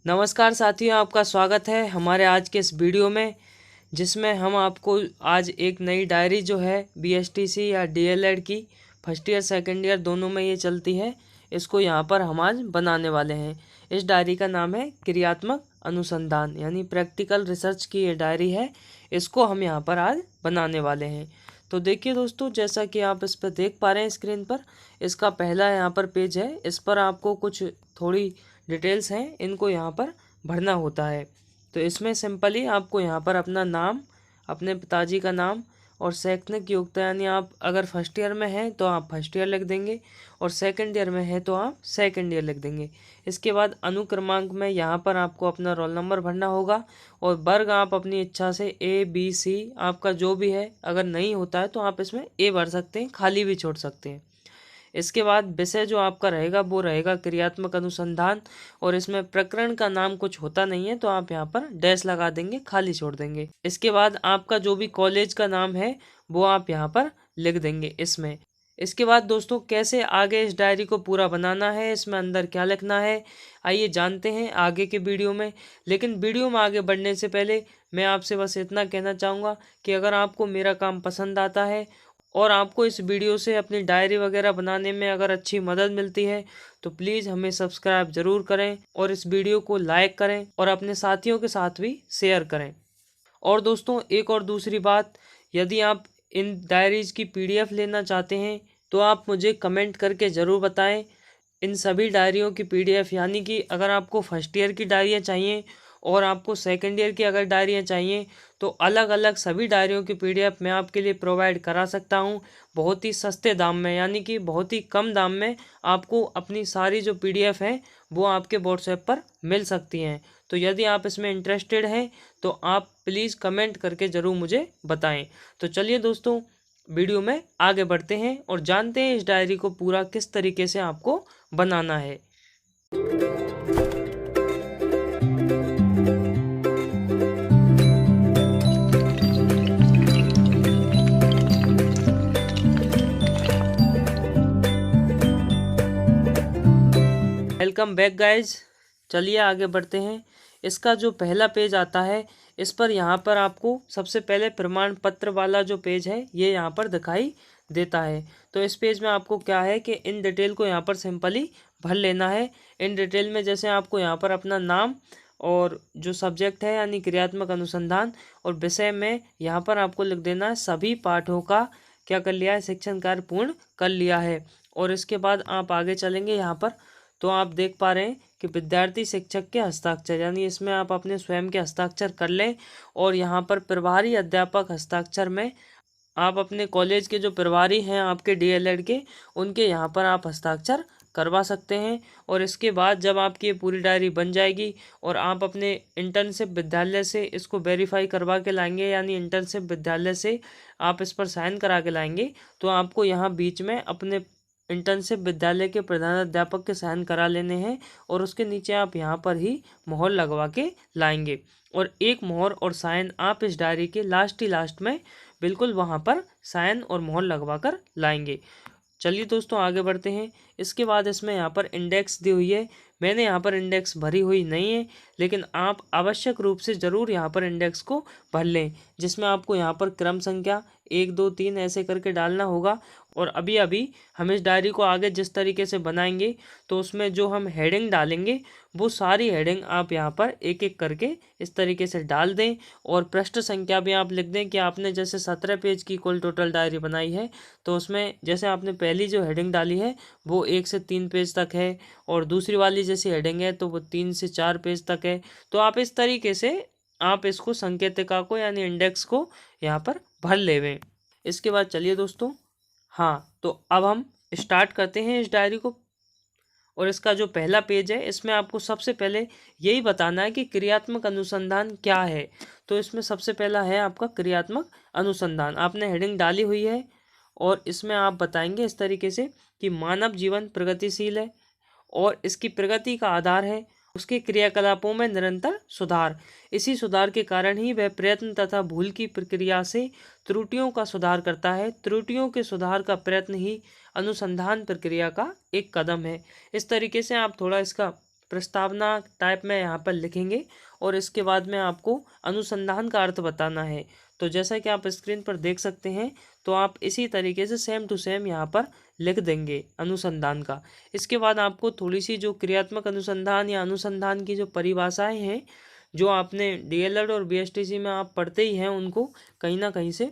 नमस्कार साथियों, आपका स्वागत है हमारे आज के इस वीडियो में, जिसमें हम आपको आज एक नई डायरी जो है बीएसटीसी या डीएलएड की फर्स्ट ईयर सेकंड ईयर दोनों में ये चलती है, इसको यहाँ पर हम आज बनाने वाले हैं। इस डायरी का नाम है क्रियात्मक अनुसंधान, यानी प्रैक्टिकल रिसर्च की ये डायरी है। इसको हम यहाँ पर आज बनाने वाले हैं। तो देखिए दोस्तों, जैसा कि आप इस पर देख पा रहे हैं स्क्रीन पर, इसका पहला यहाँ पर पेज है। इस पर आपको कुछ थोड़ी डिटेल्स हैं, इनको यहाँ पर भरना होता है। तो इसमें सिंपली आपको यहाँ पर अपना नाम, अपने पिताजी का नाम और शैक्षणिक योग्यता, यानी आप अगर फर्स्ट ईयर में हैं तो आप फर्स्ट ईयर लिख देंगे और सेकंड ईयर में है तो आप सेकंड ईयर लिख देंगे। इसके बाद अनुक्रमांक में यहाँ पर आपको अपना रोल नंबर भरना होगा और वर्ग आप अपनी इच्छा से ABC आपका जो भी है, अगर नहीं होता है तो आप इसमें A भर सकते हैं, खाली भी छोड़ सकते हैं। इसके बाद विषय जो आपका रहेगा वो रहेगा क्रियात्मक अनुसंधान, और इसमें प्रकरण का नाम कुछ होता नहीं है तो आप यहाँ पर डैश लगा देंगे, खाली छोड़ देंगे। इसके बाद आपका जो भी कॉलेज का नाम है वो आप यहाँ पर लिख देंगे इसमें। इसके बाद दोस्तों, कैसे आगे इस डायरी को पूरा बनाना है, इसमें अंदर क्या लिखना है, आइए जानते हैं आगे के वीडियो में। लेकिन वीडियो में आगे बढ़ने से पहले मैं आपसे बस इतना कहना चाहूँगा कि अगर आपको मेरा काम पसंद आता है और आपको इस वीडियो से अपनी डायरी वगैरह बनाने में अगर अच्छी मदद मिलती है तो प्लीज़ हमें सब्सक्राइब ज़रूर करें और इस वीडियो को लाइक करें और अपने साथियों के साथ भी शेयर करें। और दोस्तों, एक और दूसरी बात, यदि आप इन डायरीज़ की PDF लेना चाहते हैं तो आप मुझे कमेंट करके ज़रूर बताएं। इन सभी डायरियों की PDF, यानी कि अगर आपको फर्स्ट ईयर की डायरियाँ चाहिए और आपको सेकंड ईयर की अगर डायरियाँ चाहिए तो अलग अलग सभी डायरियों की PDF मैं आपके लिए प्रोवाइड करा सकता हूं, बहुत ही सस्ते दाम में, यानी कि बहुत ही कम दाम में आपको अपनी सारी जो PDF है वो आपके व्हाट्सएप पर मिल सकती हैं। तो यदि आप इसमें इंटरेस्टेड हैं तो आप प्लीज़ कमेंट करके ज़रूर मुझे बताएं। तो चलिए दोस्तों, वीडियो में आगे बढ़ते हैं और जानते हैं इस डायरी को पूरा किस तरीके से आपको बनाना है। वेलकम बैक गाइज, चलिए आगे बढ़ते हैं। इसका जो पहला पेज आता है, इस पर यहाँ पर आपको सबसे पहले प्रमाण पत्र वाला जो पेज है ये यहाँ पर दिखाई देता है। तो इस पेज में आपको क्या है कि इन डिटेल को यहाँ पर सिंपली भर लेना है। इन डिटेल में जैसे आपको यहाँ पर अपना नाम और जो सब्जेक्ट है यानी क्रियात्मक अनुसंधान, और विषय में यहाँ पर आपको लिख देना है सभी पाठों का क्या कर लिया है, शिक्षण कार्य पूर्ण कर लिया है। और इसके बाद आप आगे चलेंगे यहाँ पर तो आप देख पा रहे हैं कि विद्यार्थी शिक्षक के हस्ताक्षर, यानी इसमें आप अपने स्वयं के हस्ताक्षर कर लें। और यहाँ पर प्रभारी अध्यापक हस्ताक्षर में आप अपने कॉलेज के जो प्रभारी हैं आपके डीएलएड के, उनके यहाँ पर आप हस्ताक्षर करवा सकते हैं। और इसके बाद जब आपकी ये पूरी डायरी बन जाएगी और आप अपने इंटर्नशिप विद्यालय से इसको वेरीफाई करवा के लाएंगे, यानी इंटर्नशिप विद्यालय से आप इस पर साइन करा के लाएंगे, तो आपको यहाँ बीच में अपने इंटर्नशिप विद्यालय के प्रधानाध्यापक के साइन करा लेने हैं और उसके नीचे आप यहाँ पर ही मोहर लगवा के लाएंगे। और एक मोहर और साइन आप इस डायरी के लास्ट में बिल्कुल वहाँ पर साइन और मोहर लगवा कर लाएंगे। चलिए दोस्तों, आगे बढ़ते हैं। इसके बाद इसमें यहाँ पर इंडेक्स दी हुई है। मैंने यहाँ पर इंडेक्स भरी हुई नहीं है, लेकिन आप आवश्यक रूप से ज़रूर यहाँ पर इंडेक्स को भर लें, जिसमें आपको यहाँ पर क्रम संख्या 1 2 3 ऐसे करके डालना होगा। और अभी अभी हम इस डायरी को आगे जिस तरीके से बनाएंगे तो उसमें जो हम हेडिंग डालेंगे वो सारी हेडिंग आप यहाँ पर एक एक करके इस तरीके से डाल दें। और पृष्ठ संख्या भी आप लिख दें कि आपने जैसे 17 पेज की कुल टोटल डायरी बनाई है तो उसमें जैसे आपने पहली जो हेडिंग डाली है वो 1 से 3 पेज तक है और दूसरी वाली जैसी हेडिंग है तो वो 3 से 4 पेज तक है। तो आप इस तरीके से आप इसको संकेतिका को यानी इंडेक्स को यहाँ पर भर लेवें। इसके बाद चलिए दोस्तों, हाँ, तो अब हम स्टार्ट करते हैं इस डायरी को। और इसका जो पहला पेज है इसमें आपको सबसे पहले यही बताना है कि क्रियात्मक अनुसंधान क्या है। तो इसमें सबसे पहला है आपका क्रियात्मक अनुसंधान, आपने हेडिंग डाली हुई है और इसमें आप बताएंगे इस तरीके से कि मानव जीवन प्रगतिशील है और इसकी प्रगति का आधार है उसके क्रियाकलापों में निरंतर सुधार। इसी सुधार के कारण ही वह प्रयत्न तथा भूल की प्रक्रिया से त्रुटियों का सुधार करता है। त्रुटियों के सुधार का प्रयत्न ही अनुसंधान प्रक्रिया का एक कदम है। इस तरीके से आप थोड़ा इसका प्रस्तावना टाइप में यहाँ पर लिखेंगे और इसके बाद में आपको अनुसंधान का अर्थ बताना है। तो जैसा कि आप स्क्रीन पर देख सकते हैं, तो आप इसी तरीके से सेम टू सेम यहाँ पर लिख देंगे अनुसंधान का। इसके बाद आपको थोड़ी सी जो क्रियात्मक अनुसंधान या अनुसंधान की जो परिभाषाएं हैं, जो आपने डीएलएड और बीएसटीसी में आप पढ़ते ही हैं उनको कहीं ना कहीं से,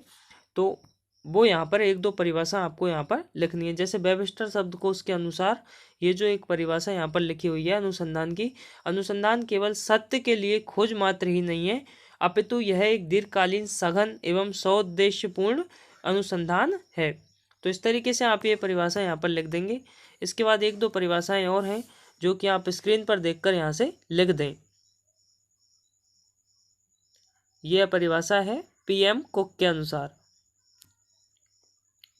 तो वो यहाँ पर एक दो परिभाषा आपको यहाँ पर लिखनी है। जैसे वेबस्टर शब्दकोश के अनुसार ये जो एक परिभाषा यहाँ पर लिखी हुई है अनुसंधान की, अनुसंधान केवल सत्य के लिए खोज मात्र ही नहीं है, अपितु यह एक दीर्घकालीन सघन एवं सौद्देश्यपूर्ण अनुसंधान है। तो इस तरीके से आप ये परिभाषा यहाँ पर लिख देंगे। इसके बाद एक दो परिभाषाएं और हैं जो कि आप स्क्रीन पर देखकर यहाँ से लिख दें। यह परिभाषा है पीएम कुक के अनुसार,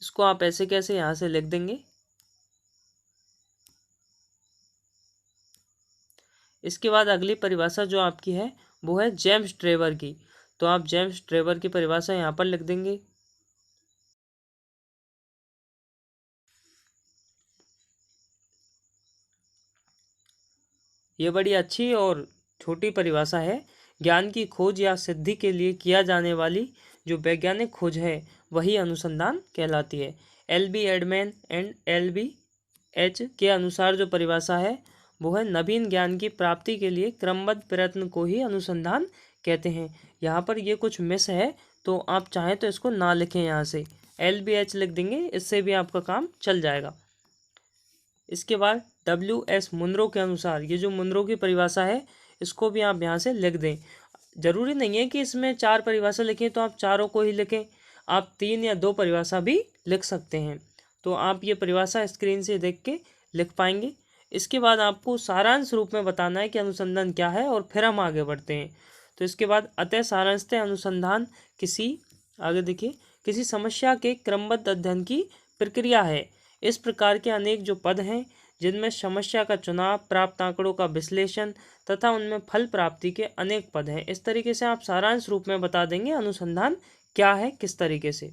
इसको आप ऐसे कैसे यहाँ से लिख देंगे। इसके बाद अगली परिभाषा जो आपकी है वो है जेम्स ट्रेवर की, तो आप जेम्स ट्रेवर की परिभाषा यहाँ पर लिख देंगे। ये बड़ी अच्छी और छोटी परिभाषा है। ज्ञान की खोज या सिद्धि के लिए किया जाने वाली जो वैज्ञानिक खोज है वही अनुसंधान कहलाती है। एल.बी. एडमैन एंड एल.बी.एच. के अनुसार जो परिभाषा है वो है नवीन ज्ञान की प्राप्ति के लिए क्रमबद्ध प्रयत्न को ही अनुसंधान कहते हैं। यहाँ पर ये कुछ मिस है, तो आप चाहें तो इसको ना लिखें, यहाँ से एल.बी.एच. लिख देंगे, इससे भी आपका काम चल जाएगा। इसके बाद W.S. मुनरो के अनुसार, ये जो मुनरो की परिभाषा है इसको भी आप यहाँ से लिख दें। जरूरी नहीं है कि इसमें 4 परिभाषा लिखें तो आप चारों को ही लिखें, आप 3 या 2 परिभाषा भी लिख सकते हैं। तो आप ये परिभाषा स्क्रीन से देख के लिख पाएंगे। इसके बाद आपको सारांश रूप में बताना है कि अनुसंधान क्या है और फिर हम आगे बढ़ते हैं। तो इसके बाद अतः सारांशतः अनुसंधान आगे देखिए, किसी समस्या के क्रमबद्ध अध्ययन की प्रक्रिया है। इस प्रकार के अनेक जो पद हैं जिनमें समस्या का चुनाव, प्राप्त आंकड़ों का विश्लेषण तथा उनमें फल प्राप्ति के अनेक पद हैं। इस तरीके से आप सारांश रूप में बता देंगे अनुसंधान क्या है, किस तरीके से।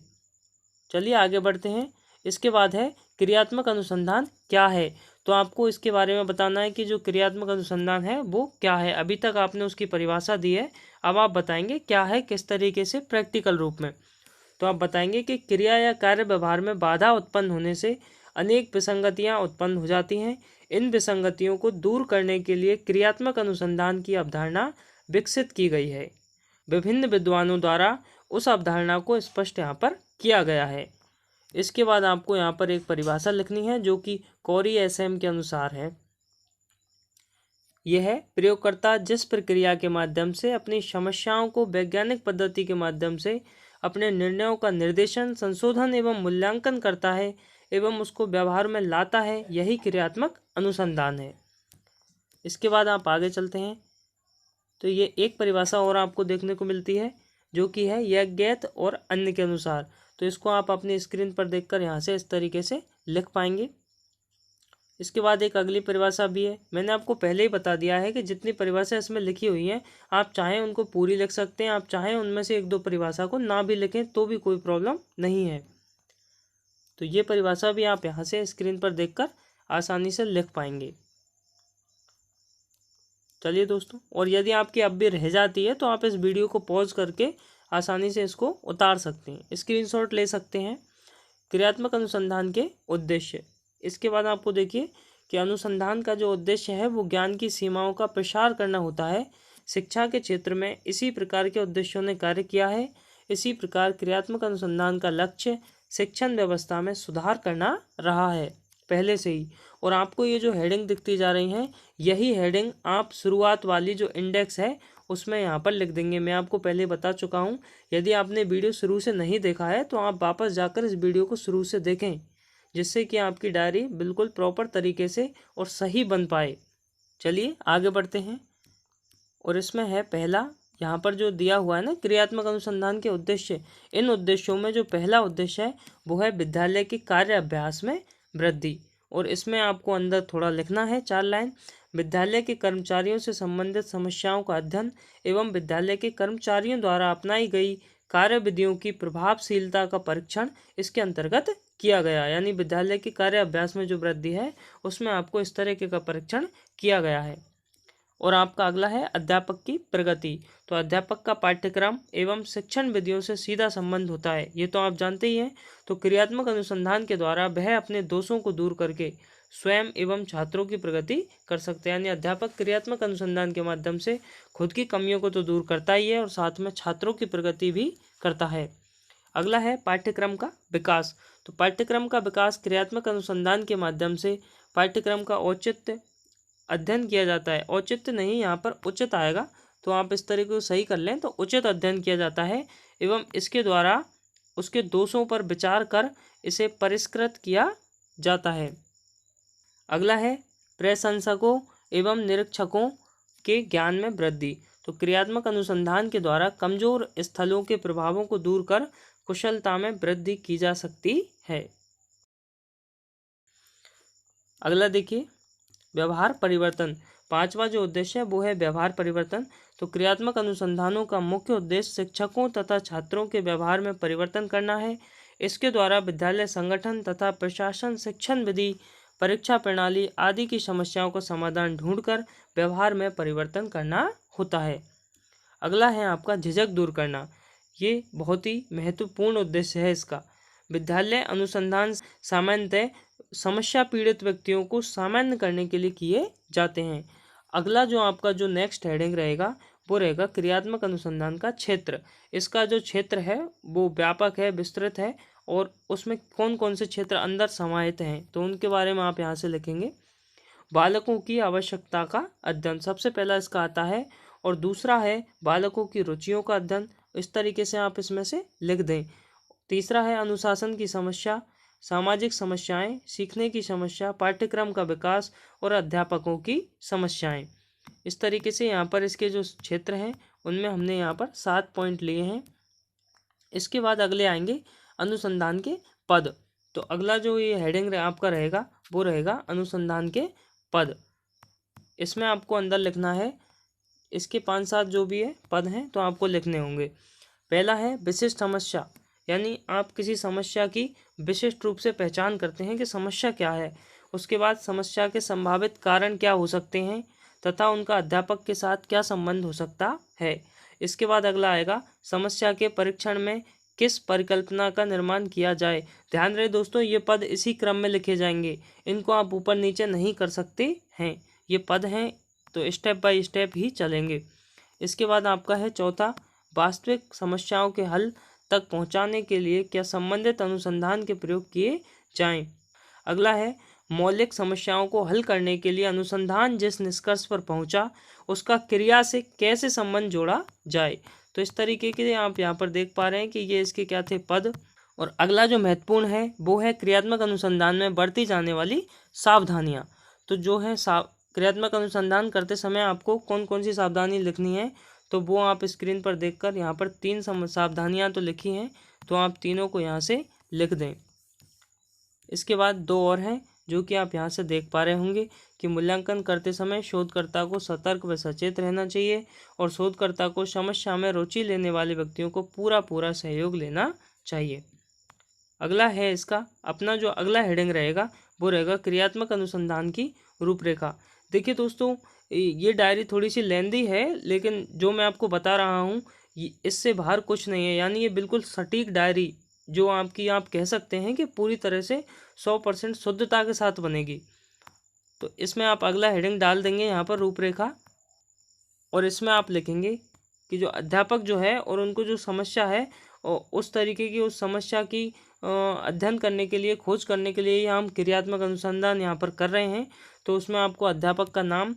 चलिए आगे बढ़ते हैं। इसके बाद है क्रियात्मक अनुसंधान क्या है, तो आपको इसके बारे में बताना है कि जो क्रियात्मक अनुसंधान है वो क्या है। अभी तक आपने उसकी परिभाषा दी है, अब आप बताएंगे क्या है, किस तरीके से प्रैक्टिकल रूप में। तो आप बताएंगे कि क्रिया या कार्य व्यवहार में बाधा उत्पन्न होने से अनेक विसंगतियां उत्पन्न हो जाती हैं। इन विसंगतियों को दूर करने के लिए क्रियात्मक अनुसंधान की अवधारणा विकसित की गई है। विभिन्न विद्वानों द्वारा उस अवधारणा को स्पष्ट यहाँ पर किया गया है। इसके बाद आपको यहाँ पर एक परिभाषा लिखनी है जो कि कोरी एसएम के अनुसार है। यह है प्रयोगकर्ता जिस प्रक्रिया के माध्यम से अपनी समस्याओं को वैज्ञानिक पद्धति के माध्यम से अपने निर्णयों का निर्देशन, संशोधन एवं मूल्यांकन करता है एवं उसको व्यवहार में लाता है, यही क्रियात्मक अनुसंधान है। इसके बाद आप आगे चलते हैं तो ये एक परिभाषा और आपको देखने को मिलती है जो कि है यज्ञेत और अन्य के अनुसार। तो इसको आप अपनी स्क्रीन पर देखकर यहाँ से इस तरीके से लिख पाएंगे। इसके बाद एक अगली परिभाषा भी है। मैंने आपको पहले ही बता दिया है कि जितनी परिभाषा इसमें लिखी हुई हैं आप चाहें उनको पूरी लिख सकते हैं, आप चाहें उनमें से एक दो परिभाषा को ना भी लिखें तो भी कोई प्रॉब्लम नहीं है। तो ये परिभाषा भी आप यहाँ से स्क्रीन पर देखकर आसानी से लिख पाएंगे। चलिए दोस्तों, और यदि आपकी अब भी रह जाती है तो आप इस वीडियो को पॉज करके आसानी से इसको उतार सकते हैं, स्क्रीनशॉट ले सकते हैं। क्रियात्मक अनुसंधान के उद्देश्य। इसके बाद आपको देखिए कि अनुसंधान का जो उद्देश्य है वो ज्ञान की सीमाओं का प्रसार करना होता है। शिक्षा के क्षेत्र में इसी प्रकार के उद्देश्यों ने कार्य किया है। इसी प्रकार क्रियात्मक अनुसंधान का लक्ष्य शिक्षण व्यवस्था में सुधार करना रहा है पहले से ही। और आपको ये जो हेडिंग दिखती जा रही हैं, यही हेडिंग आप शुरुआत वाली जो इंडेक्स है उसमें यहाँ पर लिख देंगे। मैं आपको पहले बता चुका हूँ, यदि आपने वीडियो शुरू से नहीं देखा है तो आप वापस जाकर इस वीडियो को शुरू से देखें, जिससे कि आपकी डायरी बिल्कुल प्रॉपर तरीके से और सही बन पाए। चलिए आगे बढ़ते हैं। और इसमें है पहला, यहाँ पर जो दिया हुआ है ना क्रियात्मक अनुसंधान के उद्देश्य, इन उद्देश्यों में जो पहला उद्देश्य है वो है विद्यालय के कार्य अभ्यास में वृद्धि। और इसमें आपको अंदर थोड़ा लिखना है 4 लाइन। विद्यालय के कर्मचारियों से संबंधित समस्याओं का अध्ययन एवं विद्यालय के कर्मचारियों द्वारा अपनाई गई कार्य विधियों की प्रभावशीलता का परीक्षण इसके अंतर्गत किया गया। यानी विद्यालय के कार्य अभ्यास में जो वृद्धि है उसमें आपको इस तरीके का परीक्षण किया गया है। और आपका अगला है अध्यापक की प्रगति। तो अध्यापक का पाठ्यक्रम एवं शिक्षण विधियों से सीधा संबंध होता है, ये तो आप जानते ही हैं। तो क्रियात्मक अनुसंधान के द्वारा वह अपने दोषों को दूर करके स्वयं एवं छात्रों की प्रगति कर सकते हैं। यानी अध्यापक क्रियात्मक अनुसंधान के माध्यम से खुद की कमियों को तो दूर करता ही है और साथ में छात्रों की प्रगति भी करता है। अगला है पाठ्यक्रम का विकास। तो पाठ्यक्रम का विकास क्रियात्मक अनुसंधान के माध्यम से पाठ्यक्रम का औचित्य अध्ययन किया जाता है। औचित्य नहीं, यहाँ पर उचित आएगा, तो आप इस तरीके को सही कर लें। तो उचित अध्ययन किया जाता है एवं इसके द्वारा उसके दोषों पर विचार कर इसे परिष्कृत किया जाता है। अगला है प्रशंसकों एवं निरीक्षकों के ज्ञान में वृद्धि। तो क्रियात्मक अनुसंधान के द्वारा कमजोर स्थलों के प्रभावों को दूर कर कुशलता में वृद्धि की जा सकती है। अगला देखिए व्यवहार परिवर्तन। पांचवा जो उद्देश्य है वो है व्यवहार परिवर्तन। तो क्रियात्मक अनुसंधानों का मुख्य उद्देश्य शिक्षकों तथा छात्रों के व्यवहार में परिवर्तन करना है। इसके द्वारा विद्यालय संगठन तथा प्रशासन, शिक्षण विधि, परीक्षा प्रणाली आदि की समस्याओं का समाधान ढूंढकर व्यवहार में परिवर्तन करना होता है। अगला है आपका झिझक दूर करना। ये बहुत ही महत्वपूर्ण उद्देश्य है इसका। विद्यालय अनुसंधान सामान्यतः समस्या पीड़ित व्यक्तियों को सामान्य करने के लिए किए जाते हैं। अगला जो आपका जो नेक्स्ट हेडिंग रहेगा वो रहेगा क्रियात्मक अनुसंधान का क्षेत्र। इसका जो क्षेत्र है वो व्यापक है, विस्तृत है, और उसमें कौन कौन से क्षेत्र अंदर समाहित हैं तो उनके बारे में आप यहाँ से लिखेंगे। बालकों की आवश्यकता का अध्ययन सबसे पहला इसका आता है, और दूसरा है बालकों की रुचियों का अध्ययन। इस तरीके से आप इसमें से लिख दें। तीसरा है अनुशासन की समस्या, सामाजिक समस्याएं, सीखने की समस्या, पाठ्यक्रम का विकास और अध्यापकों की समस्याएं। इस तरीके से यहाँ पर इसके जो क्षेत्र हैं उनमें हमने यहाँ पर 7 पॉइंट लिए हैं। इसके बाद अगले आएंगे अनुसंधान के पद। तो अगला जो ये हेडिंग आपका रहेगा वो रहेगा अनुसंधान के पद। इसमें आपको अंदर लिखना है, इसके 5-7 जो भी है पद हैं तो आपको लिखने होंगे। पहला है विशिष्ट समस्या, यानी आप किसी समस्या की विशिष्ट रूप से पहचान करते हैं कि समस्या क्या है। उसके बाद समस्या के संभावित कारण क्या हो सकते हैं तथा उनका अध्यापक के साथ क्या संबंध हो सकता है। इसके बाद अगला आएगा समस्या के परीक्षण में किस परिकल्पना का निर्माण किया जाए। ध्यान रहे दोस्तों, ये पद इसी क्रम में लिखे जाएंगे, इनको आप ऊपर नीचे नहीं कर सकते हैं। ये पद हैं तो स्टेप बाय स्टेप ही चलेंगे। इसके बाद आपका है चौथा, वास्तविक समस्याओं के हल तक पहुंचाने के लिए क्या संबंधित अनुसंधान के प्रयोग किए जाएं। अगला है मौलिक समस्याओं को हल करने के लिए अनुसंधान जिस निष्कर्ष पर पहुंचा उसका क्रिया से कैसे संबंध जोड़ा जाए। तो इस तरीके के आप यहाँ पर देख पा रहे हैं कि ये इसके क्या थे पद। और अगला जो महत्वपूर्ण है वो है क्रियात्मक अनुसंधान में बरती जाने वाली सावधानियाँ। तो जो है क्रियात्मक अनुसंधान करते समय आपको कौन कौन सी सावधानी लिखनी है तो वो आप स्क्रीन पर देखकर यहाँ पर 3 सावधानियाँ तो लिखी हैं, तो आप तीनों को यहाँ से लिख दें। इसके बाद 2 और हैं जो कि आप यहाँ से देख पा रहे होंगे कि मूल्यांकन करते समय शोधकर्ता को सतर्क व सचेत रहना चाहिए और शोधकर्ता को समस्या में रुचि लेने वाले व्यक्तियों को पूरा सहयोग लेना चाहिए। अगला है इसका अपना जो अगला हेडिंग रहेगा वो रहेगा क्रियात्मक अनुसंधान की रूपरेखा। देखिए दोस्तों, ये डायरी थोड़ी सी लेंदी है, लेकिन जो मैं आपको बता रहा हूँ इससे बाहर कुछ नहीं है। यानी ये बिल्कुल सटीक डायरी जो आपकी आप कह सकते हैं कि पूरी तरह से 100% शुद्धता के साथ बनेगी। तो इसमें आप अगला हेडिंग डाल देंगे यहाँ पर रूपरेखा, और इसमें आप लिखेंगे कि जो अध्यापक जो है और उनको जो समस्या है और उस तरीके की उस समस्या की अध्ययन करने के लिए, खोज करने के लिए हम क्रियात्मक अनुसंधान यहाँ पर कर रहे हैं। तो उसमें आपको अध्यापक का नाम,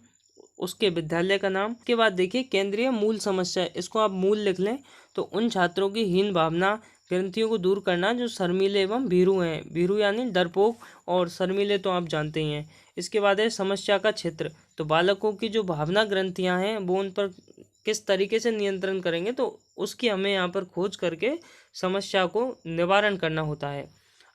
उसके विद्यालय का नाम के बाद देखिए केंद्रीय मूल समस्या, इसको आप मूल लिख लें। तो उन छात्रों की हीन भावना ग्रंथियों को दूर करना जो शर्मीले एवं भीरू हैं। भीरू यानी डरपोक, और शर्मीले तो आप जानते ही हैं। इसके बाद है समस्या का क्षेत्र। तो बालकों की जो भावना ग्रंथियां हैं वो उन पर किस तरीके से नियंत्रण करेंगे तो उसकी हमें यहाँ पर खोज करके समस्या को निवारण करना होता है।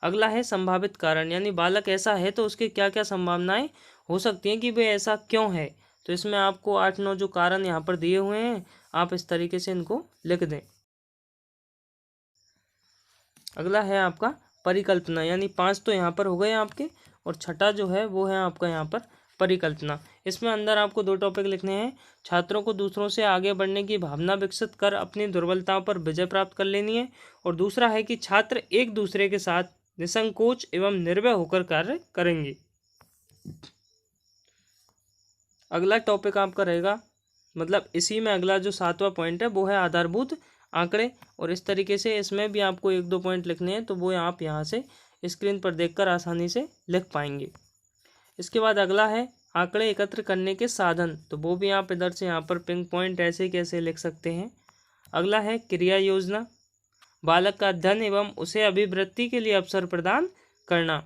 अगला है संभावित कारण, यानी बालक ऐसा है तो उसके क्या क्या संभावनाएं हो सकती हैं कि वे ऐसा क्यों है। तो इसमें आपको 8-9 जो कारण यहाँ पर दिए हुए हैं आप इस तरीके से इनको लिख दें। अगला है आपका परिकल्पना, यानी 5 तो यहाँ पर हो गए आपके, और छठा जो है वो है आपका यहाँ पर परिकल्पना। इसमें अंदर आपको 2 टॉपिक लिखने हैं। छात्रों को दूसरों से आगे बढ़ने की भावना विकसित कर अपनी दुर्बलताओं पर विजय प्राप्त कर लेनी है। और दूसरा है कि छात्र एक दूसरे के साथ निसंकोच एवं निर्भय होकर कार्य करेंगे। अगला टॉपिक आपका रहेगा, मतलब इसी में अगला जो 7वां पॉइंट है वो है आधारभूत आंकड़े। और इस तरीके से इसमें भी आपको 1-2 पॉइंट लिखने हैं, तो वो आप यहाँ से स्क्रीन पर देखकर आसानी से लिख पाएंगे। इसके बाद अगला है आंकड़े एकत्र करने के साधन, तो वो भी आप इधर से यहाँ पर पिंक पॉइंट ऐसे कैसे लिख सकते हैं। अगला है क्रिया योजना, बालक का अध्ययन एवं उसे अभिवृद्धि के लिए अवसर प्रदान करना।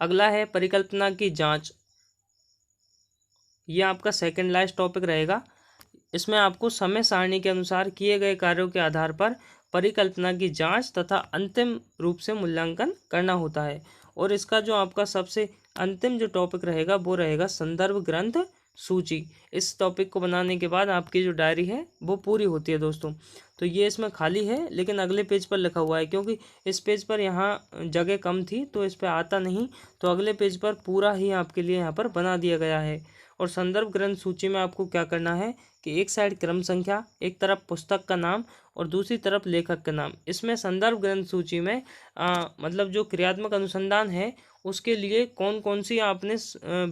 अगला है परिकल्पना की जांच, ये आपका सेकंड लास्ट टॉपिक रहेगा। इसमें आपको समय सारणी के अनुसार किए गए कार्यों के आधार पर परिकल्पना की जांच तथा अंतिम रूप से मूल्यांकन करना होता है। और इसका जो आपका सबसे अंतिम जो टॉपिक रहेगा वो रहेगा संदर्भ ग्रंथ सूची। इस टॉपिक को बनाने के बाद आपकी जो डायरी है वो पूरी होती है दोस्तों। तो ये इसमें खाली है, लेकिन अगले पेज पर लिखा हुआ है, क्योंकि इस पेज पर यहाँ जगह कम थी तो इस पर आता नहीं, तो अगले पेज पर पूरा ही आपके लिए यहाँ पर बना दिया गया है। और संदर्भ ग्रंथ सूची में आपको क्या करना है कि एक साइड क्रम संख्या, एक तरफ पुस्तक का नाम और दूसरी तरफ लेखक का नाम। इसमें संदर्भ ग्रंथ सूची में मतलब जो क्रियात्मक अनुसंधान है उसके लिए कौन कौन सी आपने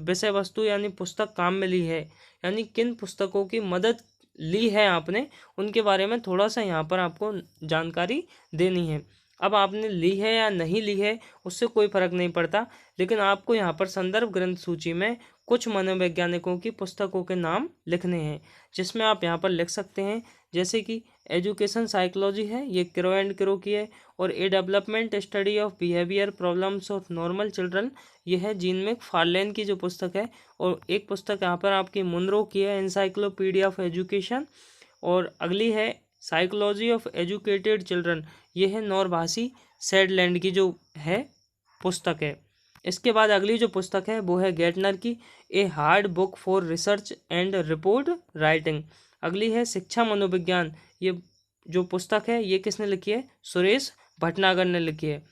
विषय वस्तु यानी पुस्तक काम में ली है, यानी किन पुस्तकों की मदद ली है आपने, उनके बारे में थोड़ा सा यहाँ पर आपको जानकारी देनी है। अब आपने ली है या नहीं ली है उससे कोई फर्क नहीं पड़ता, लेकिन आपको यहाँ पर संदर्भ ग्रंथ सूची में कुछ मनोवैज्ञानिकों की पुस्तकों के नाम लिखने हैं, जिसमें आप यहाँ पर लिख सकते हैं जैसे कि एजुकेशन साइकोलॉजी है, ये क्रो एंड क्रो की है। और a development study of behaviour problems of normal children, ये है जीन मैकफार्लेन की जो पुस्तक है। और एक पुस्तक यहाँ पर आपकी मुनरो की है, एनसाइक्लोपीडिया ऑफ एजुकेशन। और अगली है साइकोलॉजी ऑफ एजुकेटेड चिल्ड्रन, ये है नॉरभासी सैडलैंड की जो है पुस्तक है। इसके बाद अगली जो पुस्तक है वो है गेटनर की a hard book for research and report writing. अगली है शिक्षा मनोविज्ञान, ये जो पुस्तक है ये किसने लिखी है, सुरेश भटनागर ने लिखी है।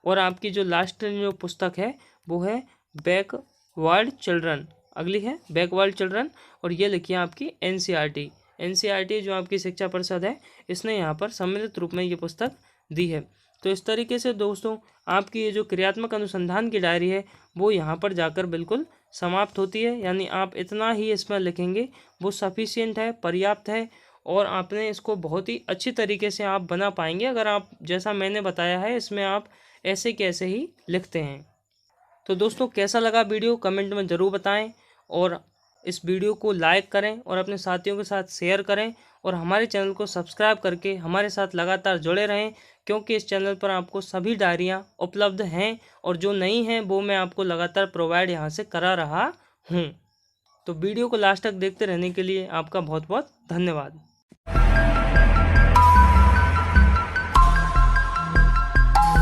और आपकी जो लास्ट जो पुस्तक है वो है बैकवर्ड चिल्ड्रन, अगली है बैकवर्ड चिल्ड्रन, और ये लिखी है आपकी एनसीईआरटी जो आपकी शिक्षा परिषद है, इसने यहाँ पर सम्मिलित रूप में ये पुस्तक दी है। तो इस तरीके से दोस्तों आपकी ये जो क्रियात्मक अनुसंधान की डायरी है वो यहाँ पर जाकर बिल्कुल समाप्त होती है, यानी आप इतना ही इसमें लिखेंगे वो सफिशिएंट है, पर्याप्त है। और आपने इसको बहुत ही अच्छी तरीके से आप बना पाएंगे अगर आप जैसा मैंने बताया है इसमें आप ऐसे कैसे ही लिखते हैं। तो दोस्तों कैसा लगा वीडियो कमेंट में ज़रूर बताएं, और इस वीडियो को लाइक करें और अपने साथियों के साथ शेयर करें, और हमारे चैनल को सब्सक्राइब करके हमारे साथ लगातार जुड़े रहें, क्योंकि इस चैनल पर आपको सभी डायरियाँ उपलब्ध हैं और जो नहीं हैं वो मैं आपको लगातार प्रोवाइड यहाँ से करा रहा हूँ। तो वीडियो को लास्ट तक देखते रहने के लिए आपका बहुत बहुत धन्यवाद।